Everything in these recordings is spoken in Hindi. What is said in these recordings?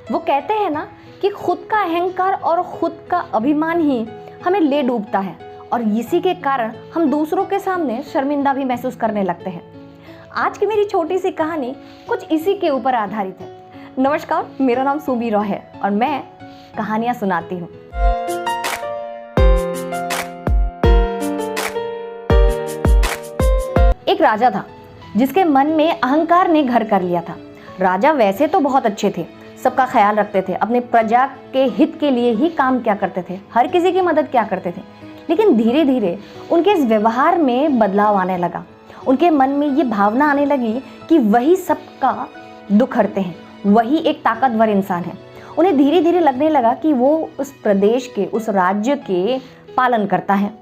वो कहते हैं ना कि खुद का अहंकार और खुद का अभिमान ही हमें ले डूबता है और इसी के कारण हम दूसरों के सामने शर्मिंदा भी महसूस करने लगते हैं। आज की मेरी छोटी सी कहानी कुछ इसी के ऊपर आधारित है। नमस्कार, मेरा नाम सुबी रॉय है और मैं कहानियां सुनाती हूँ। एक राजा था जिसके मन में अहंकार ने घर कर लिया था। राजा वैसे तो बहुत अच्छे थे, सबका ख्याल रखते थे, अपने प्रजा के हित के लिए ही काम क्या करते थे, हर किसी की मदद क्या करते थे। लेकिन धीरे धीरे उनके इस व्यवहार में बदलाव आने लगा। उनके मन में ये भावना आने लगी कि वही सबका दुख हरते हैं, वही एक ताकतवर इंसान है। उन्हें धीरे धीरे लगने लगा कि वो उस प्रदेश के, उस राज्य के पालन करता है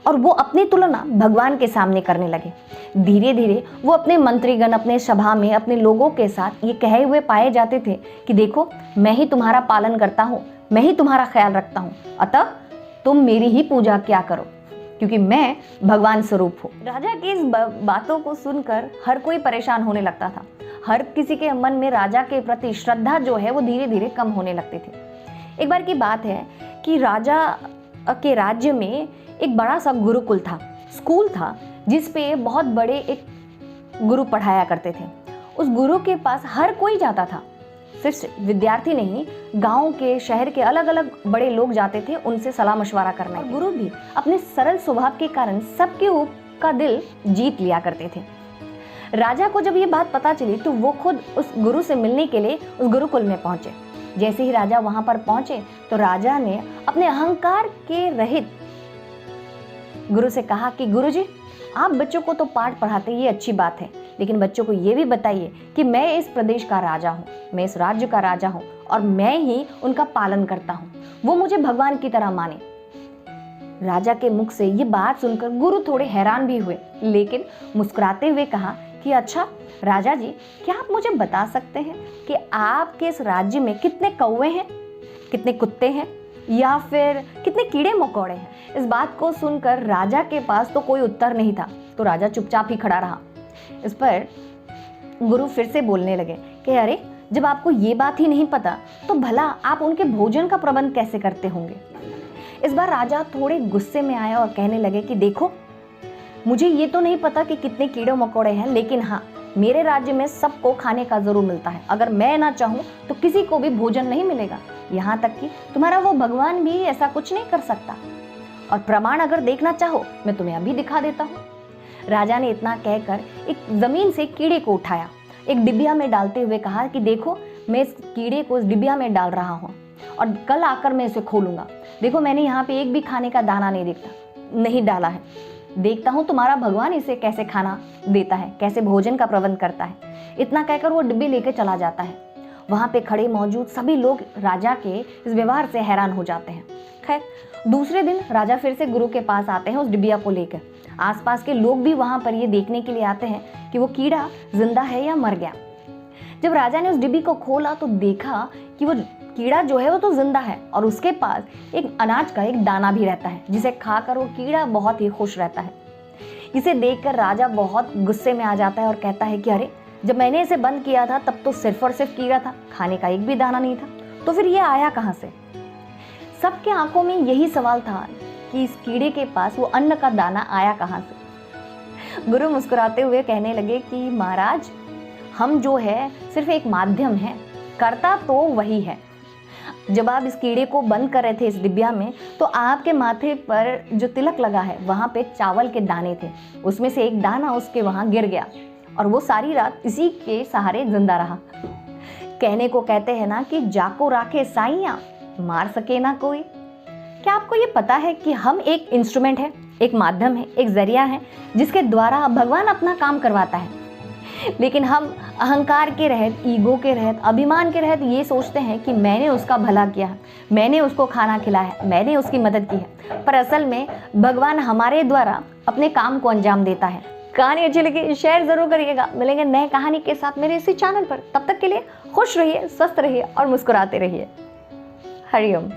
और वो अपनी तुलना भगवान के सामने करने लगे। धीरे धीरे वो अपने मंत्रीगण, अपने सभा में अपने लोगों के साथ ये कहे हुए पाए जाते थे कि देखो, मैं ही तुम्हारा पालन करता हूँ, मैं ही तुम्हारा ख्याल रखता हूँ, अतः तुम मेरी ही पूजा क्या करो, क्योंकि मैं भगवान स्वरूप हूँ। राजा की इस बातों को सुनकर हर कोई परेशान होने लगता था। हर किसी के मन में राजा के प्रति श्रद्धा जो है वो धीरे धीरे कम होने लगती थी। एक बार की बात है कि राजा के राज्य में एक बड़ा सा गुरुकुल था, स्कूल था, जिस पे बहुत बड़े एक गुरु पढ़ाया करते थे। उस गुरु के पास हर कोई जाता था, सिर्फ विद्यार्थी नहीं, गांव के, शहर के अलग अलग बड़े लोग जाते थे उनसे सलाह मशवरा करने। और गुरु भी अपने सरल स्वभाव के कारण सबके का दिल जीत लिया करते थे। राजा को जब ये बात पता चली तो वो खुद उस गुरु से मिलने के लिए उस गुरुकुल में पहुंचे। जैसे ही राजा वहां पर पहुंचे तो राजा ने अपने अहंकार के रहित गुरु से कहा कि गुरुजी, आप बच्चों को तो पाठ पढ़ाते, ये अच्छी बात है, लेकिन बच्चों को ये भी बताइए कि मैं इस प्रदेश का राजा हूँ, मैं इस राज्य का राजा हूँ और मैं ही उनका पालन करता हूँ, वो मुझे भगवान की तरह माने। राजा के मुख से ये बात सुनकर गुरु थोड़े हैरान भी हुए, लेकिन मुस्कुराते हुए कहा कि अच्छा राजा जी, क्या आप मुझे बता सकते हैं कि आपके इस राज्य में कितने कौवे हैं, कितने कुत्ते हैं या फिर कितने कीड़े मकोड़े हैं? इस बात को सुनकर राजा के पास तो कोई उत्तर नहीं था, तो राजा चुपचाप ही खड़ा रहा। इस पर गुरु फिर से बोलने लगे कि अरे, जब आपको ये बात ही नहीं पता तो भला आप उनके भोजन का प्रबंध कैसे करते होंगे? इस बार राजा थोड़े गुस्से में आए और कहने लगे कि देखो, मुझे ये तो नहीं पता कि कितने कीड़े मकोड़े हैं, लेकिन हाँ, मेरे राज्य में सबको खाने का जरूर मिलता है। अगर मैं ना चाहूँ तो किसी को भी भोजन नहीं मिलेगा, यहाँ तक कि तुम्हारा वो भगवान भी ऐसा कुछ नहीं कर सकता। और प्रमाण अगर देखना चाहो, मैं तुम्हें अभी दिखा देता हूँ। राजा ने इतना कहकर एक जमीन से कीड़े को उठाया, एक डिबिया में डालते हुए कहा कि देखो, मैं इस कीड़े को इस डिबिया में डाल रहा हूँ और कल आकर मैं इसे खोलूंगा। देखो, मैंने यहाँ पे एक भी खाने का दाना नहीं डाला है। देखता हूँ तुम्हारा भगवान इसे कैसे खाना देता है, कैसे भोजन का प्रबंध करता है। इतना कहकर वो डिब्बी लेके चला जाता है। वहाँ पे खड़े मौजूद सभी लोग राजा के इस व्यवहार से हैरान हो जाते हैं। खैर, दूसरे दिन राजा फिर से गुरु के पास आते हैं उस डिबिया को लेकर। आसपास के लोग भी वहाँ पर ये देखने के लिए आते हैं कि वो कीड़ा जिंदा है या मर गया। जब राजा ने उस डिब्बी को खोला तो देखा कि वो कीड़ा जो है वो तो जिंदा है और उसके पास एक अनाज का एक दाना भी रहता है, जिसे खाकर वो कीड़ा बहुत ही खुश रहता है। इसे देखकर राजा बहुत गुस्से में आ जाता है और कहता है कि अरे, जब मैंने इसे बंद किया था तब तो सिर्फ और सिर्फ कीड़ा था, खाने का एक भी दाना नहीं था, तो फिर ये आया कहाँ से? सबके आंखों में यही सवाल था कि इस कीड़े के पास वो अन्न का दाना आया कहाँ से? गुरु मुस्कुराते हुए कहने लगे कि महाराज, हम जो है सिर्फ एक माध्यम है, करता तो वही है। जब आप इस कीड़े को बंद कर रहे थे इस डिब्बिया में, तो आपके माथे पर जो तिलक लगा है वहाँ पे चावल के दाने थे, उसमें से एक दाना उसके वहाँ गिर गया और वो सारी रात इसी के सहारे जिंदा रहा। कहने को कहते हैं ना कि जाको राखे साइयां, मार सके ना कोई। क्या आपको ये पता है कि हम एक इंस्ट्रूमेंट है, एक माध्यम है, एक जरिया है जिसके द्वारा भगवान अपना काम करवाता है। लेकिन हम अहंकार के रहत, ईगो के रहत, अभिमान के रहत ये सोचते हैं कि मैंने उसका भला किया है, मैंने उसको खाना खिलाया है, मैंने उसकी मदद की है, पर असल में भगवान हमारे द्वारा अपने काम को अंजाम देता है। कहानी अच्छी लगी शेयर जरूर करिएगा। मिलेंगे नए कहानी के साथ मेरे इसी चैनल पर। तब तक के लिए खुश रहिए, स्वस्थ रहिए और मुस्कुराते रहिए। हरिओम।